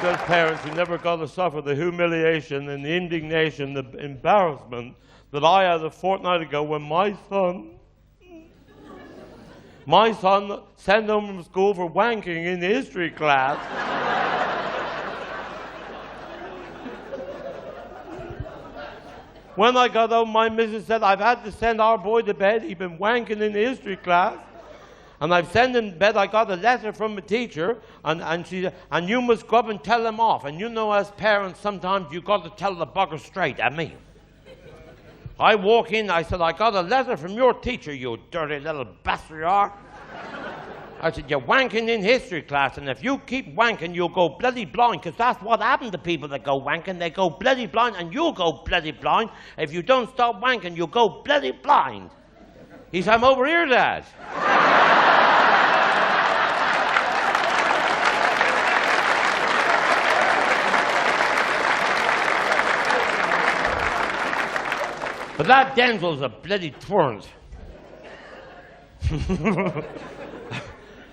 those parents who never got to suffer the humiliation and the indignation, the embarrassment that I had a fortnight ago when my son sent home from school for wanking in the history class. When I got home, my missus said, I've had to send our boy to bed. He'd been wanking in the history class. And I've sent him to bed. I got a letter from a teacher, and she said, and you must go up and tell him off. And you know, as parents, sometimes you've got to tell the bugger straight at me. I walk in, I said, I got a letter from your teacher, you dirty little bastard you are. I said, you're wanking in history class, and if you keep wanking, you'll go bloody blind, because that's what happened to people that go wanking. They go bloody blind, and you'll go bloody blind. If you don't stop wanking, you'll go bloody blind. He said, I'm over here, Dad. But that Denzil's a bloody twernt.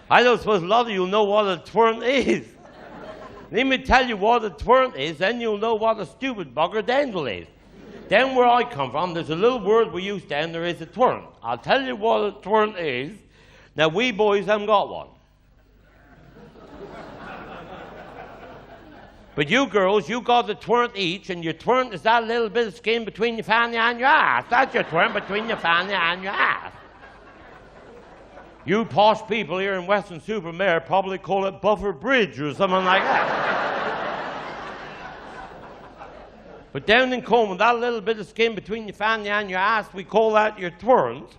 I don't suppose a lot of you know what a twernt is. Let me tell you what a twernt is, then you'll know what a stupid bugger Denzil is. Down where I come from, there's a little word we use down there is a twernt. I'll tell you what a twernt is. Now, we boys haven't got one. But you girls, you got a twernt each, and your twernt is that little bit of skin between your fanny and your ass. That's your twernt between your fanny and your ass. You posh people here in Weston-super-Mare probably call it Buffer Bridge or something like that. But down in Coleman, that little bit of skin between your fanny and your ass, we call that your twernt.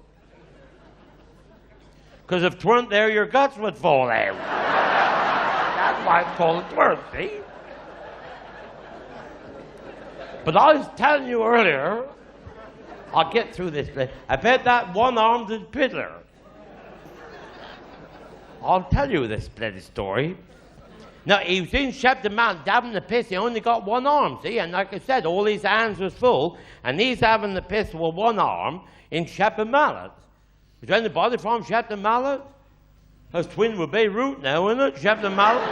Because if twernt there, your guts would fall out. That's why it's called a twernt, see? But I was telling you earlier, I'll get through this bit. I bet that one-armed piddler. I'll tell you this bloody story. Now, he was in Shepton Mallet dabbing the piss. He only got one arm, see? And like I said, all his hands was full, and he's having the piss with one arm in Shepton Mallet. Is there anybody from Shepton Mallet? That's twin with Beirut now, isn't it? Shepton Mallet.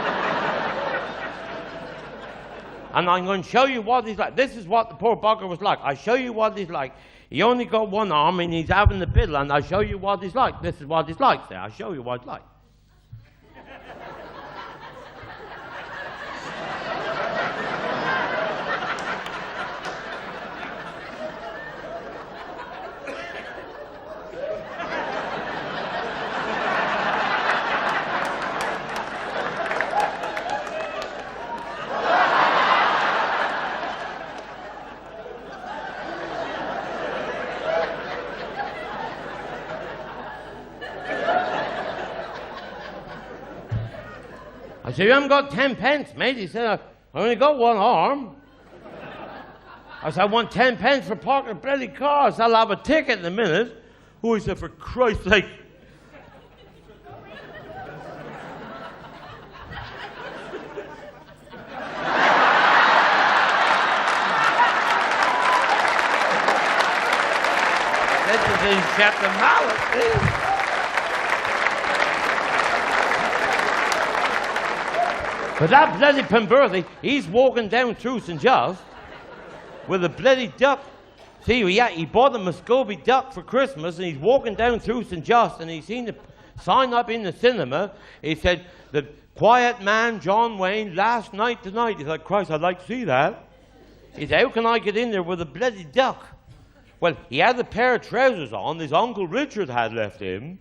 And I'm going to show you what he's like. This is what the poor bugger was like. I show you what he's like. He only got one arm, and he's having the piddle, and I'll show you what he's like. This is what he's like, sir. I'll show you what he's like. I said, you haven't got 10 pence, mate. He said, I only got one arm. I said, I want 10 pence for parking a bloody car. I said, I'll have a ticket in a minute. Oh, he said, for Christ's sake. This is in Shepton Mallet, But that bloody Pemberthy, he's walking down through St. Giles with a bloody duck. See, he bought a Muscovy duck for Christmas, and he's walking down through St. Giles, and he's seen the sign up in the cinema. He said, the quiet man, John Wayne, last night tonight. He said, Christ, I'd like to see that. He said, how can I get in there with a bloody duck? Well, he had a pair of trousers on his Uncle Richard had left him.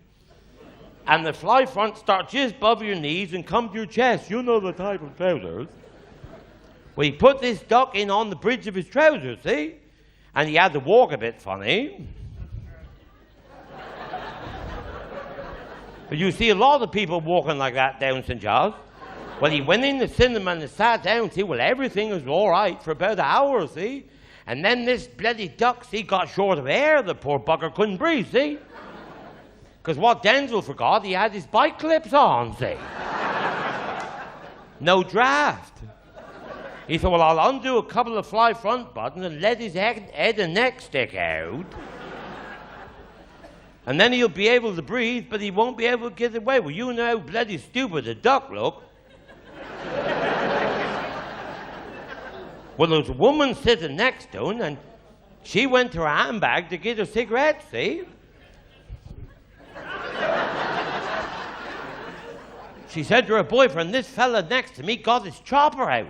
And the fly front starts just above your knees and come to your chest. You know the type of trousers. Well, he put this duck in on the bridge of his trousers, see? And he had to walk a bit funny. But you see a lot of people walking like that down St. Giles. Well, he went in the cinema and sat down, see? Well, everything was all right for about an hour, see? And then this bloody duck, see, got short of air. The poor bugger couldn't breathe, see? Because what Denzil forgot, he had his bike clips on, see? No draft. He said, well, I'll undo a couple of fly front buttons and let his head and neck stick out. And then he'll be able to breathe, but he won't be able to get away. Well, you know how bloody stupid a duck look. Well, there was a woman sitting next to him, and she went to her handbag to get a cigarette, see? She said to her boyfriend, this fella next to me got his chopper out.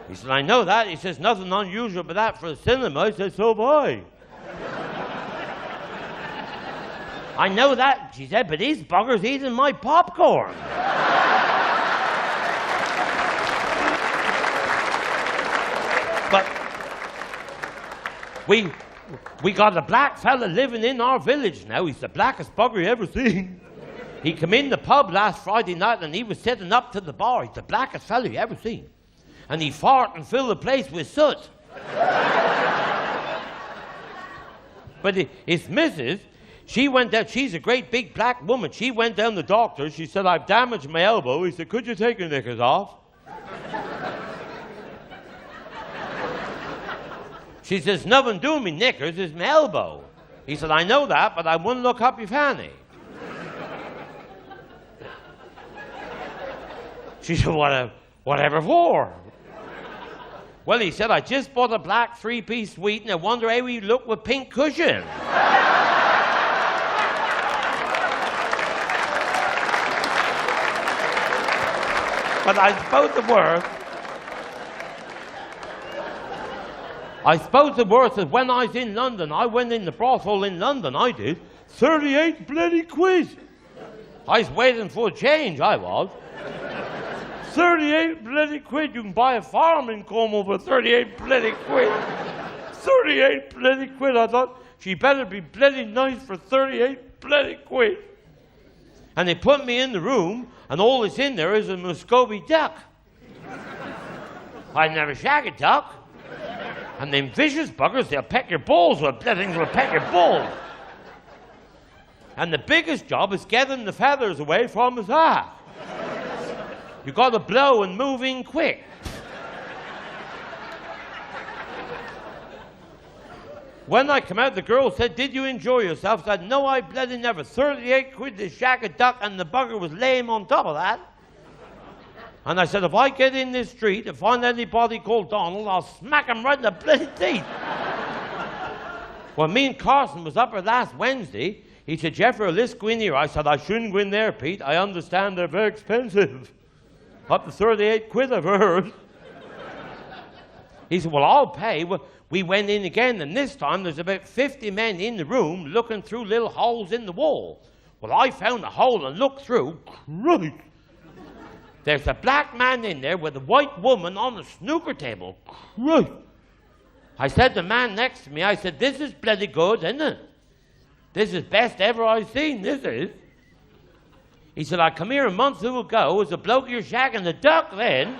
He said, I know that. He says, nothing unusual about that for the cinema. He said, so have I. I know that, she said, but these buggers eating my popcorn. But we got a black fella living in our village now. He's the blackest bugger you ever seen. He came in the pub last Friday night and he was sitting up to the bar. He's the blackest fella you ever seen. And he farted and filled the place with soot. But his missus, she went down, she's a great big black woman. She went down to the doctor. She said, I've damaged my elbow. He said, could you take your knickers off? She says, nothing doing me knickers, it's my elbow. He said, I know that, but I wouldn't look up your fanny. She said, whatever for? Well, he said, I just bought a black three-piece suite, and I wonder how we look with pink cushion. But I suppose the worst is when I was in London, I went in the brothel in London, I did, 38 bloody quid. I was waiting for a change, I was. 38 bloody quid, you can buy a farm in Como for 38 bloody quid. 38 bloody quid, I thought, she better be bloody nice for 38 bloody quid. And they put me in the room, and all that's in there is a Muscovy duck. I'd never shag a duck. And them vicious buggers, they'll peck your balls, or bloody things will peck your balls. And the biggest job is getting the feathers away from his eye. You got to blow and move in quick. When I come out, the girl said, did you enjoy yourself? I said, no, I bloody never. 38 quid to shag a duck, and the bugger was lame on top of that. And I said, if I get in this street and find anybody called Donald, I'll smack him right in the bloody teeth. Well, me and Carson was up there last Wednesday. He said, Jethro, let's go in here. I said, I shouldn't go in there, Pete. I understand they're very expensive. Up to 38 quid, I've heard. He said, well, I'll pay. Well, we went in again, and this time there's about 50 men in the room looking through little holes in the wall. Well, I found a hole and looked through. Christ! There's a black man in there with a white woman on the snooker table. Christ! I said to the man next to me, I said, this is bloody good, isn't it? This is best ever I've seen, this is. He said, I come here a month ago, as a bloke you're shagging the duck then.